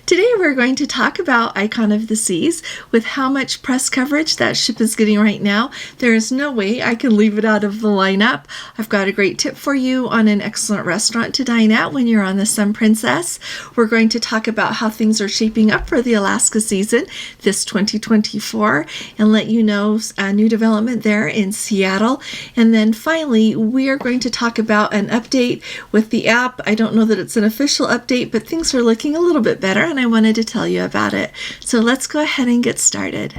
Today we're going to talk about Icon of the Seas. With how much press coverage that ship is getting right now, there is no way I can leave it out of the lineup. I've got a great tip for you on an excellent restaurant to dine at when you're on the Sun Princess. We're going to talk about how things are shaping up for the Alaska season this 2024 and let you know a new development there in Seattle. And then finally, we are going to talk about an update with the app. I don't know that it's an official update, but things are looking a little bit better and I wanted to tell you about it. So let's go ahead and get started.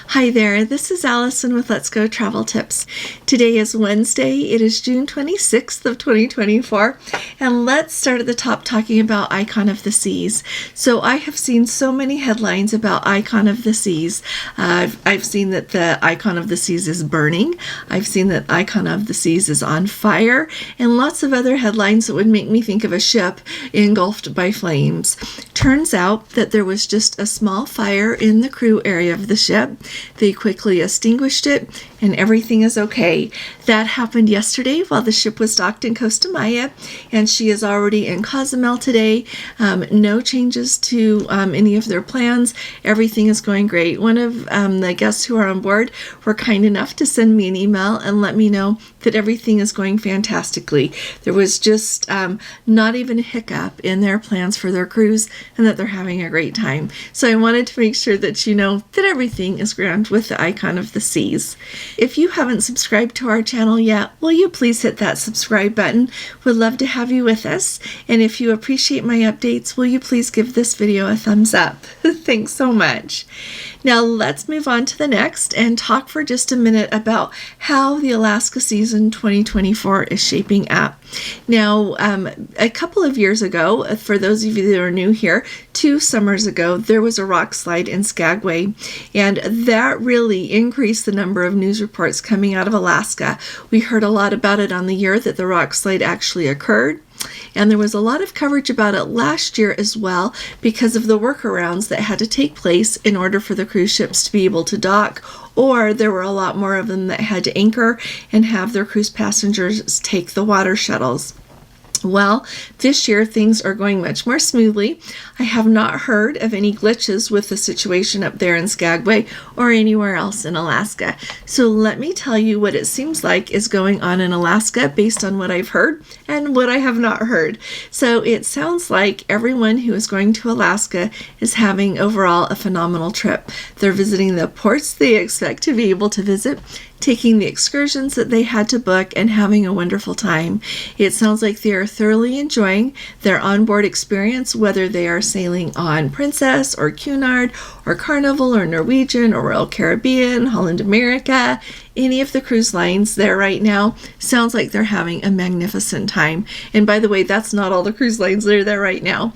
Hi there, this is Allison with Let's Go Travel Tips. Today is Wednesday, it is June 26th of 2024, and let's start at the top talking about Icon of the Seas. So I have seen so many headlines about Icon of the Seas. I've seen that the Icon of the Seas is burning, I've seen that Icon of the Seas is on fire, and lots of other headlines that would make me think of a ship engulfed by flames. Turns out that there was just a small fire in the crew area of the ship. They quickly extinguished it and everything is okay. That happened yesterday while the ship was docked in Costa Maya, and she is already in Cozumel today. No changes to any of their plans. Everything is going great. One of the guests who are on board were kind enough to send me an email and let me know that everything is going fantastically. There was just not even a hiccup in their plans for their cruise and that they're having a great time. So I wanted to make sure that you know that everything is grand with the Icon of the Seas. If you haven't subscribed to our channel yet, will you please hit that subscribe button? Would love to have you with us. And if you appreciate my updates, will you please give this video a thumbs up? Thanks so much. Now let's move on to the next and talk for just a minute about how the Alaska season 2024 is shaping up. Now, a couple of years ago, for those of you that are new here, 2 summers ago, there was a rock slide in Skagway, and that really increased the number of news reports coming out of Alaska. We heard a lot about it on the year that the rock slide actually occurred. And there was a lot of coverage about it last year as well because of the workarounds that had to take place in order for the cruise ships to be able to dock, or there were a lot more of them that had to anchor and have their cruise passengers take the water shuttles. Well, this year things are going much more smoothly. I have not heard of any glitches with the situation up there in Skagway or anywhere else in Alaska. So let me tell you what it seems like is going on in Alaska based on what I've heard and what I have not heard. So it sounds like everyone who is going to Alaska is having overall a phenomenal trip. They're visiting the ports they expect to be able to visit, taking the excursions that they had to book, and having a wonderful time. It sounds like they are thoroughly enjoying their onboard experience, whether they are sailing on Princess or Cunard or Carnival or Norwegian or Royal Caribbean, Holland America, any of the cruise lines there right now. Sounds like they're having a magnificent time. And by the way, that's not all the cruise lines that are there right now.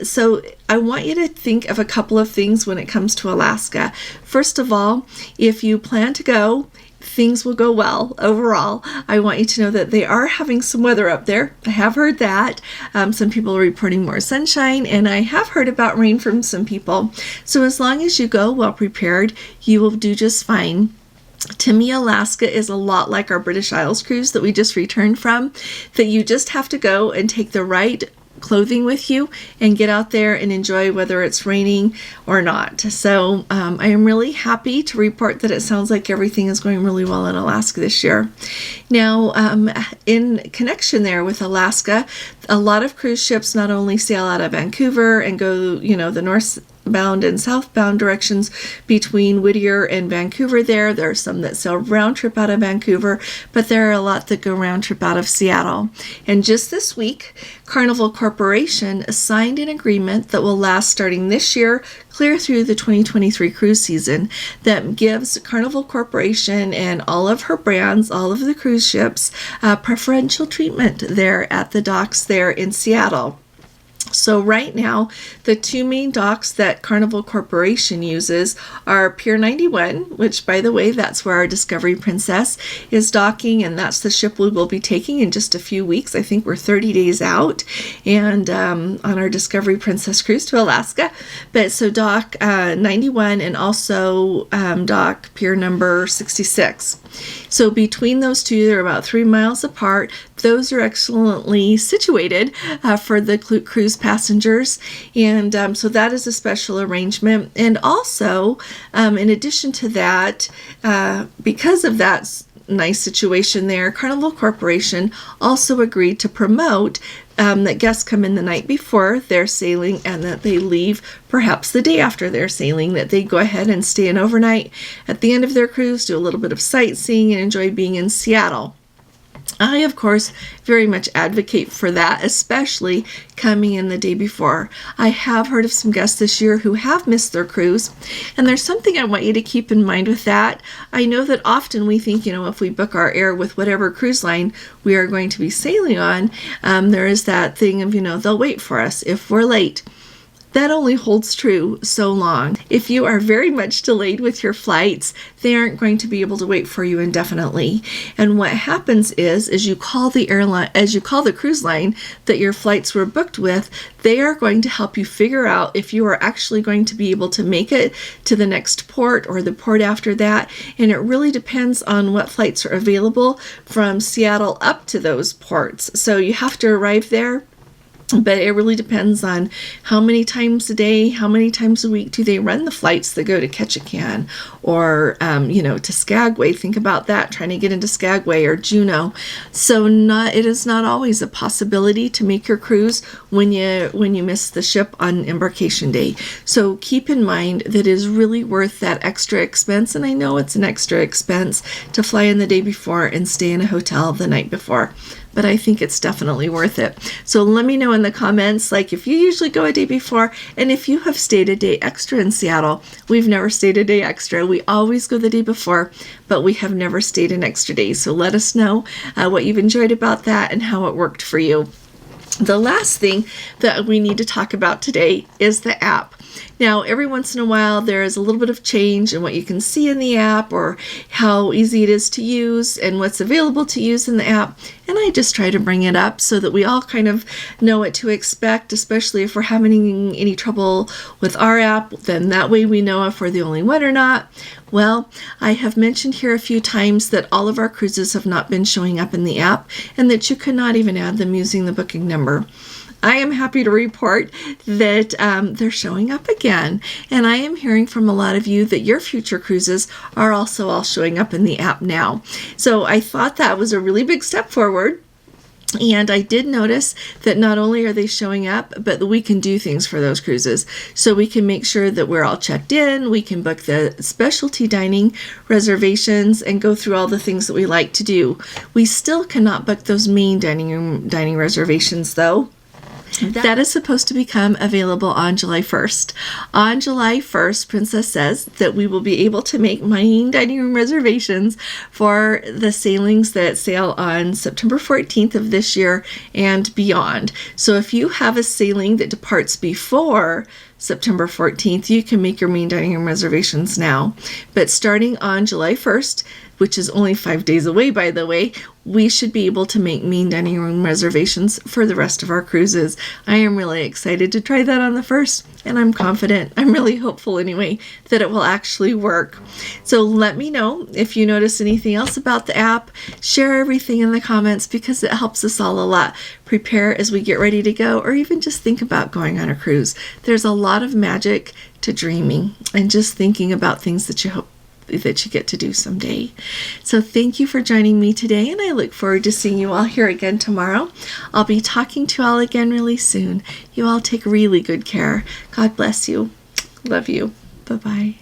So I want you to think of a couple of things when it comes to Alaska. First of all, if you plan to go, things will go well overall. I want you to know that they are having some weather up there. I have heard that. Some people are reporting more sunshine, and I have heard about rain from some people. So as long as you go well prepared, you will do just fine. To me, Alaska is a lot like our British Isles cruise that we just returned from, that you just have to go and take the right clothing with you and get out there and enjoy whether it's raining or not. So I am really happy to report that it sounds like everything is going really well in Alaska this year. Now, in connection there with Alaska, a lot of cruise ships not only sail out of Vancouver and go, the northbound and southbound directions between Whittier and Vancouver there. There are some that sail round trip out of Vancouver, but there are a lot that go round trip out of Seattle. And just this week, Carnival Corporation signed an agreement that will last starting this year clear through the 2023 cruise season that gives Carnival Corporation and all of her brands, all of the cruise ships, preferential treatment there at the docks there in Seattle. So right now, the two main docks that Carnival Corporation uses are Pier 91, which, by the way, that's where our Discovery Princess is docking, and that's the ship we will be taking in just a few weeks. I think we're 30 days out, and on our Discovery Princess cruise to Alaska. But so dock 91 and also dock Pier number 66. So between those two, they're about 3 miles apart. Those are excellently situated for the cruise passengers, and so that is a special arrangement. And also, in addition to that, because of that nice situation there, Carnival Corporation also agreed to promote that guests come in the night before their sailing and that they leave perhaps the day after their sailing, that they go ahead and stay an overnight at the end of their cruise, do a little bit of sightseeing, and enjoy being in Seattle. I, of course, very much advocate for that, especially coming in the day before. I have heard of some guests this year who have missed their cruise, and there's something I want you to keep in mind with that. I know that often we think, if we book our air with whatever cruise line we are going to be sailing on, there is that thing of, they'll wait for us if we're late. That only holds true so long. If you are very much delayed with your flights, they aren't going to be able to wait for you indefinitely. And what happens is you call the cruise line that your flights were booked with, they are going to help you figure out if you are actually going to be able to make it to the next port or the port after that. And it really depends on what flights are available from Seattle up to those ports. So you have to arrive there. But it really depends on how many times a day, how many times a week do they run the flights that go to Ketchikan or, to Skagway. Think about that, trying to get into Skagway or Juneau. So it is not always a possibility to make your cruise when you miss the ship on embarkation day. So keep in mind that it is really worth that extra expense. And I know it's an extra expense to fly in the day before and stay in a hotel the night before. But I think it's definitely worth it. So let me know in the comments, if you usually go a day before, and if you have stayed a day extra in Seattle. We've never stayed a day extra. We always go the day before, but we have never stayed an extra day. So let us know what you've enjoyed about that and how it worked for you. The last thing that we need to talk about today is the app. Now, every once in a while, there is a little bit of change in what you can see in the app or how easy it is to use and what's available to use in the app. And I just try to bring it up so that we all kind of know what to expect, especially if we're having any trouble with our app, then that way we know if we're the only one or not. Well, I have mentioned here a few times that all of our cruises have not been showing up in the app and that you could not even add them using the booking number. I am happy to report that they're showing up again, and I am hearing from a lot of you that your future cruises are also all showing up in the app now. So I thought that was a really big step forward. And I did notice that not only are they showing up, but that we can do things for those cruises. So we can make sure that we're all checked in, we can book the specialty dining reservations and go through all the things that we like to do. We still cannot book those main dining reservations though. That is supposed to become available on July 1st. On July 1st, Princess says that we will be able to make main dining room reservations for the sailings that sail on September 14th of this year and beyond. So if you have a sailing that departs before September 14th, you can make your main dining room reservations now. But starting on July 1st, which is only 5 days away, by the way, we should be able to make main dining room reservations for the rest of our cruises. I am really excited to try that on the 1st, and I'm confident, I'm really hopeful anyway, that it will actually work. So let me know if you notice anything else about the app. Share everything in the comments because it helps us all a lot prepare as we get ready to go, or even just think about going on a cruise. There's a lot of magic to dreaming and just thinking about things that you hope that you get to do someday. So thank you for joining me today, and I look forward to seeing you all here again tomorrow. I'll be talking to you all again really soon. You all take really good care. God bless you. Love you. Bye-bye.